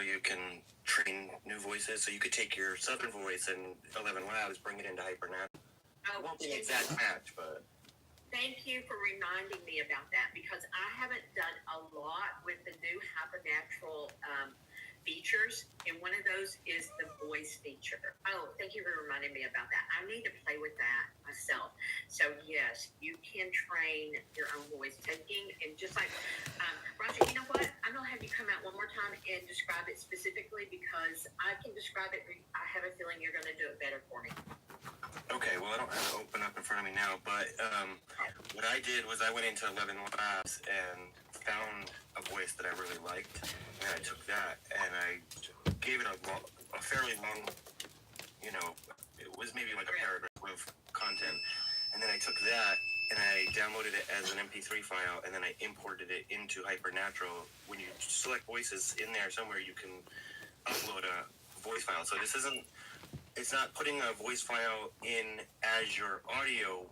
Supernatural, you can train new voices. So you could take your Southern voice and 11 Labs, bring it into Hypernatural. It won't be an exact match, but... Thank you for reminding me about that, because I haven't done a lot with the new Hypernatural features, and one of those is the voice feature. Oh, thank you for reminding me about that. I need to play with that myself. So yes, you can train your own voice taking, and just like Roger, you know what? I'm gonna have you come out one more time and describe it specifically, because I can describe it. I have a feeling you're gonna do it better for me. Okay, well, I don't have it open up in front of me now, but what I did was I went into 11 Labs and found a voice that I really liked, and I took that and I gave it a fairly long, it was maybe like a paragraph of content, and then I took that and I downloaded it as an MP3 file, and then I imported it into Hypernatural. When you select voices in there somewhere, you can upload a voice file. So it's not putting a voice file in as your audio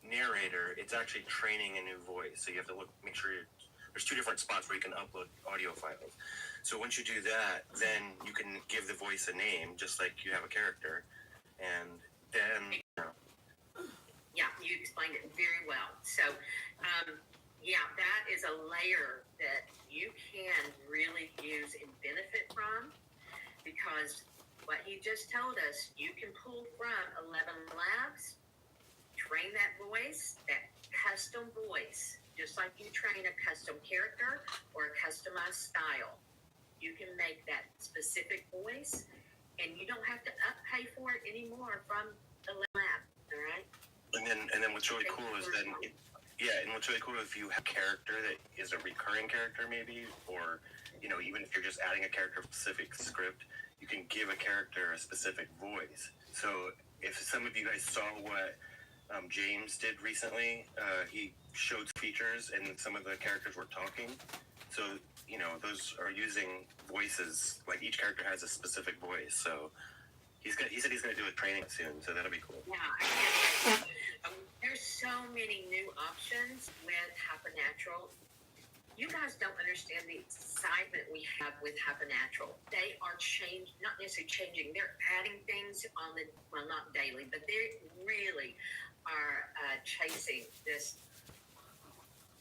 narrator. It's actually training a new voice. So you have to make sure there's two different spots where you can upload audio files. So once you do that, then you can give the voice a name, just like you have a character. And then, Yeah, you explained it very well. So, that is a layer that you can really use and benefit from, because what he just told us, you can pull from 11 Labs, train that voice, that custom voice, just like you train a custom character or a customized style. You can make that specific voice, and you don't have to pay for it anymore from 11 Labs, all right? And then what's really cool is what's really cool if you have a character that is a recurring character maybe, or, even if you're just adding a character-specific script, you can give a character a specific voice. So if some of you guys saw what James did recently, he showed features and some of the characters were talking. So, those are using voices, like each character has a specific voice. So he said he's going to do a training soon, so that'll be cool. Yeah, there's so many new options with Hypernatural. You guys don't understand the excitement we have with Hypernatural. They are not necessarily changing. They're adding things not daily, but they really are chasing this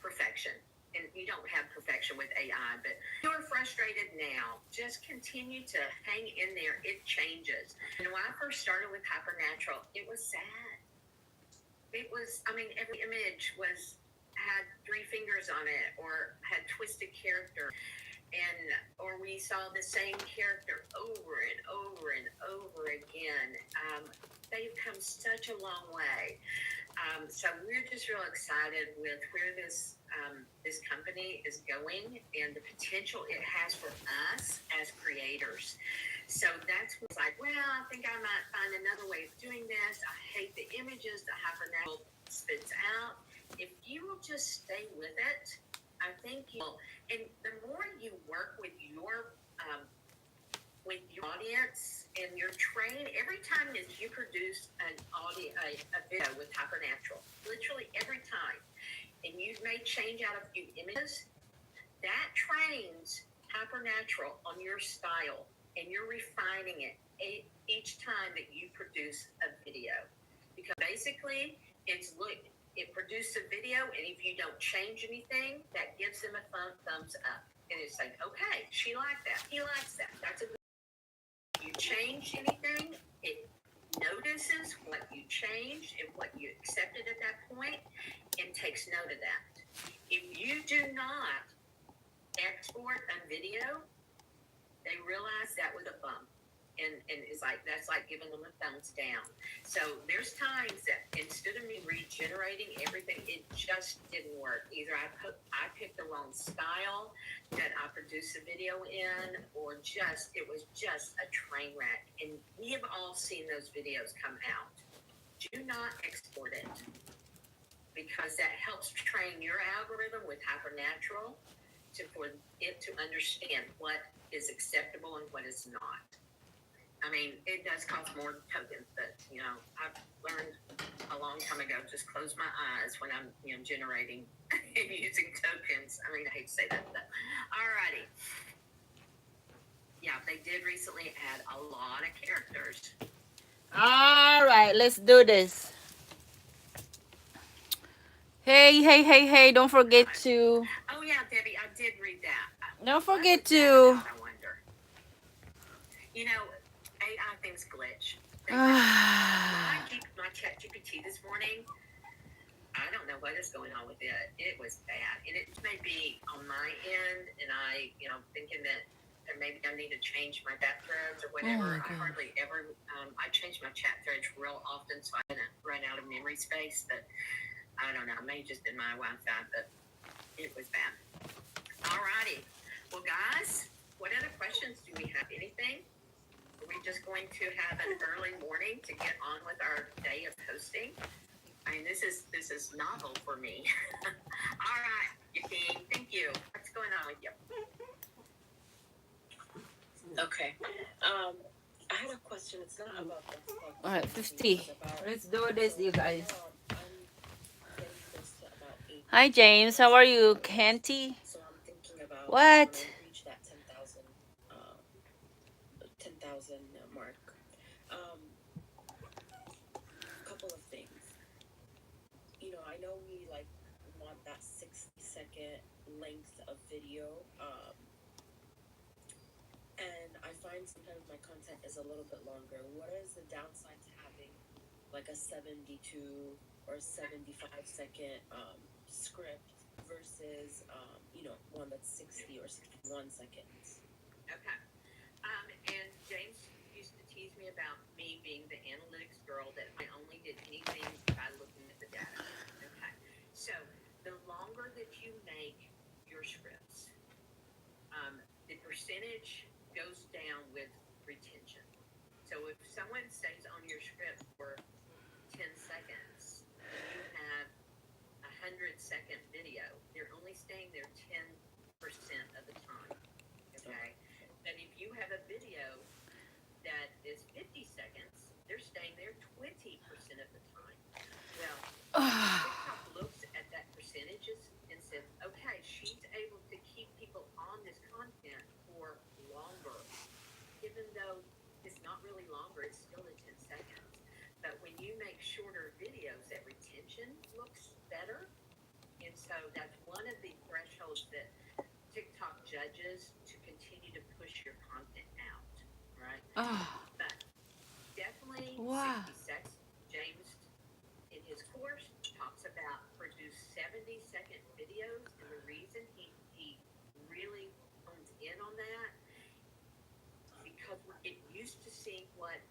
perfection. And you don't have perfection with AI, but you're frustrated now. Just continue to hang in there. It changes. And when I first started with Hypernatural, it was sad. It was, every image had 3 fingers on it, or had twisted character, or we saw the same character over and over and over again. They've come such a long way. So we're just real excited with where this company is going and the potential it has for us as creators. So that's what's like, well, I think I might find another way of doing this. I hate the images that Hypernatural spits out. If you will just stay with it, I think you'll, and the more you work with your audience and your train, every time that you produce a video with Hypernatural, literally every time, and you may change out a few images, that trains Hypernatural on your style, and you're refining it each time that you produce a video. Because basically, it produces a video, and if you don't change anything, that gives them a thumbs up. And it's like, okay, she liked that. He likes that. That's a good. If you change anything, it notices what you changed and what you accepted at that point and takes note of that. If you do not export a video, they realize that was a bump. And it's like, that's like giving them a thumbs down. So there's times that instead of me regenerating everything, it just didn't work. Either I picked the wrong style that I produced a video in, or it was just a train wreck. And we have all seen those videos come out. Do not export it, because that helps train your algorithm with Hypernatural for it to understand what is acceptable and what is not. It does cost more tokens, but, I've learned a long time ago, just close my eyes when I'm, generating and using tokens. I hate to say that, but all righty. Yeah, they did recently add a lot of characters. All right, let's do this. Hey, don't forget to. Oh yeah, Debbie, I did read that. Don't What forget was that to. about, I wonder? You know, AI things glitch. They do. When I keep my chat GPT this morning, I don't know what is going on with it. It was bad. And it may be on my end, and thinking that maybe I need to change my chat threads or whatever. I hardly ever, I change my chat threads real often, so I don't run out of memory space. But I don't know. It may have just been my Wi-Fi, but it was bad. All righty. Well, guys, what other questions do we have? Anything? Are we just going to have an early morning to get on with our day of hosting? I mean, this is novel for me. All right, Yakeen, thank you. What's going on with you? Okay. I had a question. It's not about the All right, 50. Let's do this, you guys. I'm getting close to about 8. Hi, James. How are you, Canty? So I'm thinking about What? when I reach that 10,000 mark. Couple of things. I know we want that 60-second length of video. And I find sometimes my content is a little bit longer. What is the downside to having like a 72 or 75-second script versus one that's 60 or 61 seconds? Okay. And James used to tease me about me being the analytics girl, that I only did anything by looking at the data. Okay. So the longer that you make your scripts, the percentage goes down with retention. So if someone stays on your script for 10 seconds, and you have a 100-second video, they're only staying there 10% of the time. Okay? But if you have a video that is 50 seconds, they're staying there 20% of the time. Well, TikTok looks at that percentages and says, okay, she's able to keep people on this content for longer, even though it's not really longer, it's still the 10 seconds. But when you make shorter videos, that retention looks better. And so that's one of the thresholds that TikTok judges to continue to push your content out, right? But definitely 60 seconds. James, in his course, talks about produce 70-second videos, and the reason he really hones in on that, because it used to see what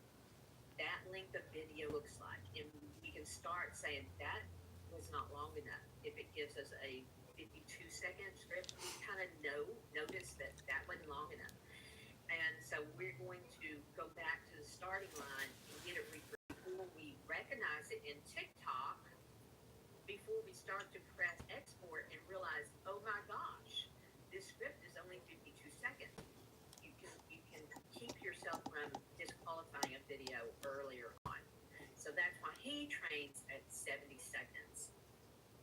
that length of video looks like, and we can start saying that was not long enough. If it gives us a 52-second script, we kind of notice that wasn't long enough. And so we're going to go back to the starting line and get it before we recognize it in TikTok, before we start to press export and realize, oh my gosh, this script is only 52 seconds. You can keep yourself from disqualifying a video earlier on. So that's why he trains at 70 seconds.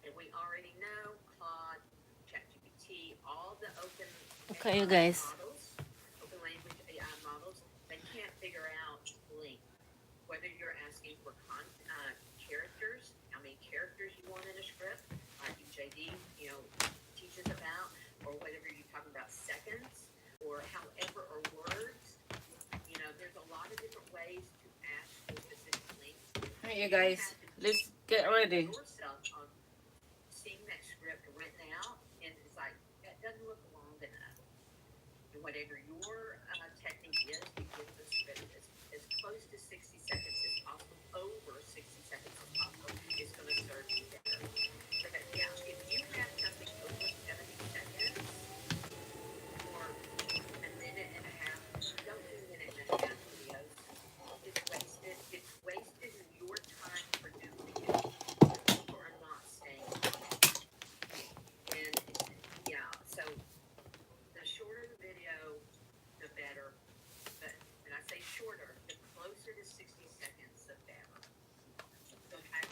And we already know Claude, ChatGPT, all the open Okay, you guys. models, open language AI models, they can't figure out length. Whether you're asking for characters, how many characters you want in a script, like JD, teaches about, or whether you're talking about seconds, or however, or words. There's a lot of different ways to ask for specific lengths. Hey, you guys. Let's get ready. Yourself on seeing that script written out, and it's like, that doesn't look long enough. And whatever your technique is to get the script as close to 60 seconds as possible, over 60 seconds as possible, is going to serve you better. But yeah, if you have something over 70 seconds or a minute and a half, don't do minute and a half videos. It's wasted. It's wasted in your time producing it. People are not staying on it. And yeah, so the shorter the video, the better. But when I say shorter, the closer to 60 seconds, the better. Okay?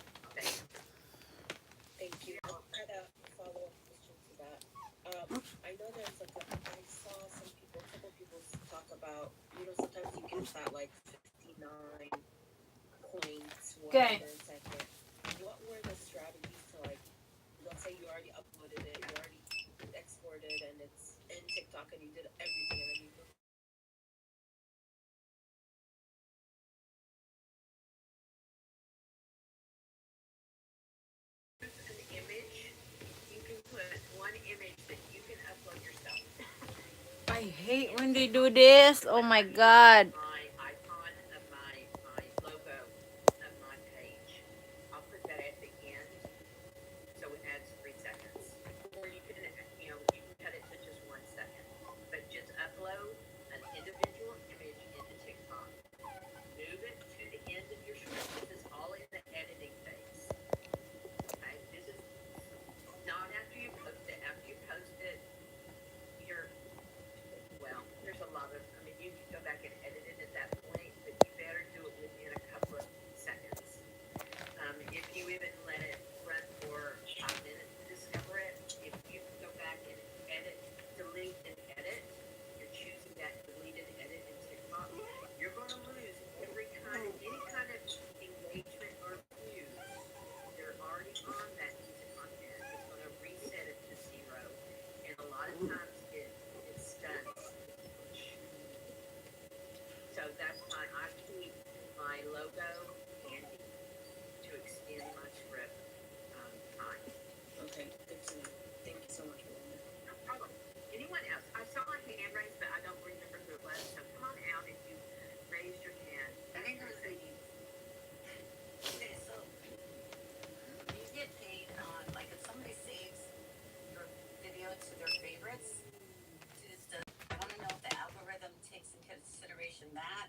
Thank you. I had a follow-up question to that. I know there's I saw a couple people talk about it's at like 59 points, Okay. whatever second. What were the strategies to like, let's say you already uploaded it, you already exported, and it's in TikTok, and you did everything, and then you An image, you can put one image that you can upload yourself. I hate when they do this. Oh my god. My icon of my logo of my page. I'll put that at the end, so it adds 3 seconds. Or you can, you can cut it to just 1 second. But just upload an individual image into TikTok. Move it to the end of your script. This is all in the editing phase. Okay, this is not after you post it. After you post it, you're well. There's a lot of. I mean, you can go back and edit it at that point, but you better do it within a couple of seconds. If you even let it run for 5 minutes to discover it, if you go back and edit, delete and edit, you're choosing that delete and edit in TikTok, you're going to lose any kind of engagement or views. They're already on that piece of content. It's going to reset it to 0, and a lot of times it stunts. So that's why I keep my logo handy to extend my script time. okay, good to know. Thank you so much for that. No problem. Anyone else? I saw a hand raised, but I don't remember who it was. So come on out if you raised your hand. I think it was ladies. Okay, so you get paid on, like, if somebody saves your video to their favorites, I want to know if the algorithm takes into consideration that,